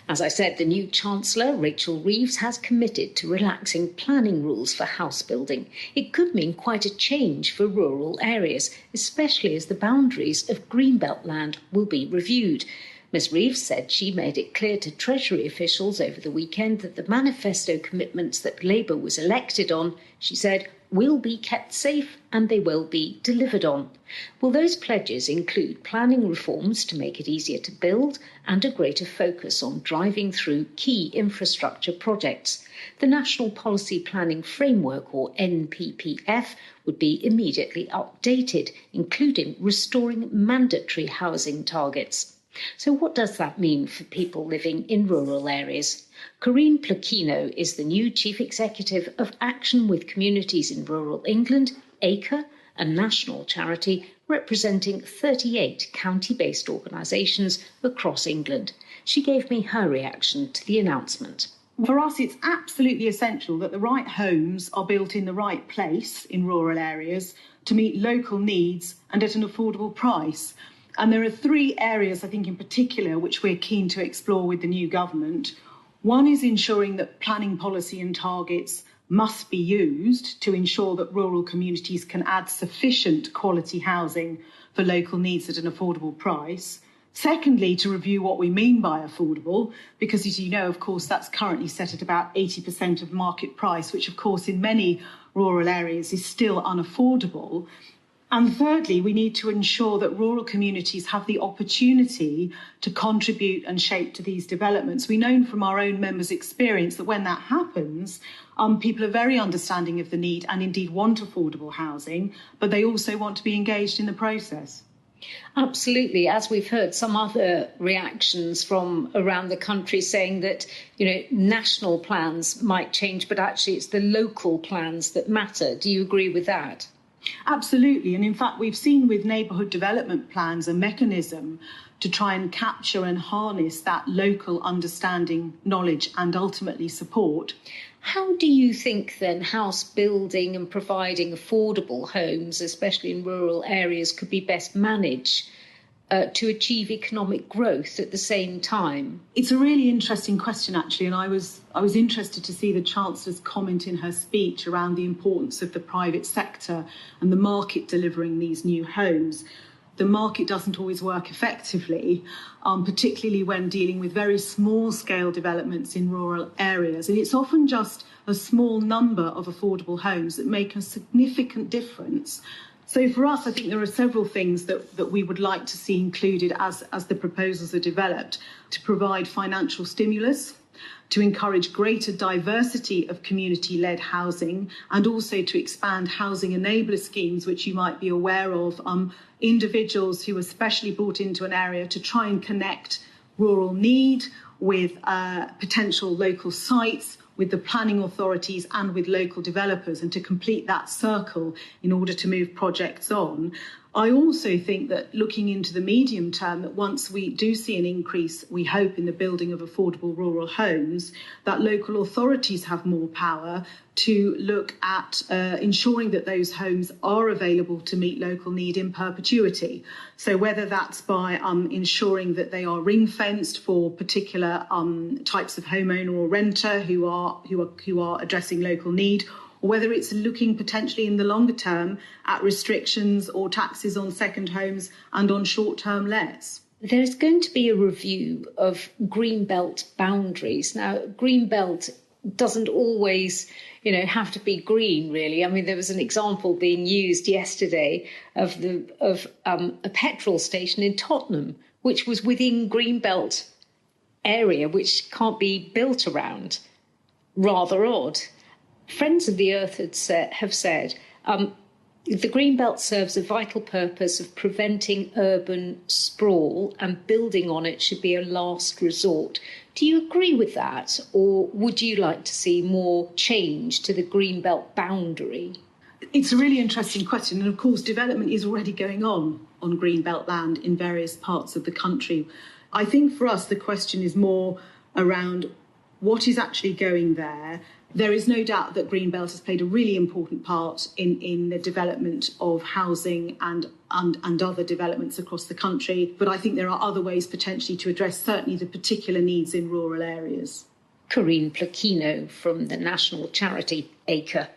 As I said, the new Chancellor, Rachel Reeves, has committed to relaxing planning rules for house building. It could mean quite a change for rural areas, especially as the boundaries of greenbelt land will be reviewed. Ms Reeves said she made it clear to Treasury officials over the weekend that the manifesto commitments that Labour was elected on, she said, will be kept safe and they will be delivered on. Well, those pledges include planning reforms to make it easier to build and a greater focus on driving through key infrastructure projects. The National Policy Planning Framework, or NPPF, would be immediately updated, including restoring mandatory housing targets. So what does that mean for people living in rural areas? Corinne Pluchino is the new Chief Executive of Action with Communities in Rural England, ACRE, a national charity representing 38 county-based organisations across England. She gave me her reaction to the announcement. For us, it's absolutely essential that the right homes are built in the right place in rural areas to meet local needs and at an affordable price. And there are three areas, I think, in particular, which we're keen to explore with the new government. One is ensuring that planning policy and targets must be used to ensure that rural communities can add sufficient quality housing for local needs at an affordable price. Secondly, to review what we mean by affordable, because as you know, of course, that's currently set at about 80% of market price, which, of course, in many rural areas is still unaffordable. And thirdly, we need to ensure that rural communities have the opportunity to contribute and shape to these developments. We know from our own members' experience that when that happens, people are very understanding of the need and indeed want affordable housing, but they also want to be engaged in the process. Absolutely. As we've heard some other reactions from around the country saying that, national plans might change, but actually it's the local plans that matter. Do you agree with that? Absolutely. And in fact, we've seen with neighbourhood development plans a mechanism to try and capture and harness that local understanding, knowledge and ultimately support. How do you think then house building and providing affordable homes, especially in rural areas, could be best managed to achieve economic growth at the same time? It's a really interesting question, actually, and I was interested to see the Chancellor's comment in her speech around the importance of the private sector and the market delivering these new homes. The market doesn't always work effectively, particularly when dealing with very small-scale developments in rural areas. And it's often just a small number of affordable homes that make a significant difference. So for us, I think there are several things that we would like to see included as the proposals are developed: to provide financial stimulus, to encourage greater diversity of community-led housing, and also to expand housing enabler schemes, which you might be aware of, individuals who are specially brought into an area to try and connect rural need with potential local sites, with the planning authorities and with local developers, and to complete that circle in order to move projects on. I also think that looking into the medium term, that once we do see an increase, we hope, in the building of affordable rural homes, that local authorities have more power to look at ensuring that those homes are available to meet local need in perpetuity. So whether that's by ensuring that they are ring-fenced for particular types of homeowner or renter who are addressing local need, or whether it's looking potentially in the longer term at restrictions or taxes on second homes and on short-term lets. There's going to be a review of greenbelt boundaries. Now, greenbelt doesn't always, have to be green, really. I mean, there was an example being used yesterday of a petrol station in Tottenham, which was within greenbelt area, which can't be built around. Rather odd. Friends of the Earth have said the Greenbelt serves a vital purpose of preventing urban sprawl, and building on it should be a last resort. Do you agree with that, or would you like to see more change to the Greenbelt boundary? It's a really interesting question, and of course development is already going on Greenbelt land in various parts of the country. I think for us the question is more around what is actually going there. There is no doubt that Greenbelt has played a really important part in the development of housing and other developments across the country. But I think there are other ways potentially to address certainly the particular needs in rural areas. Corinne Pluchino from the national charity ACRE.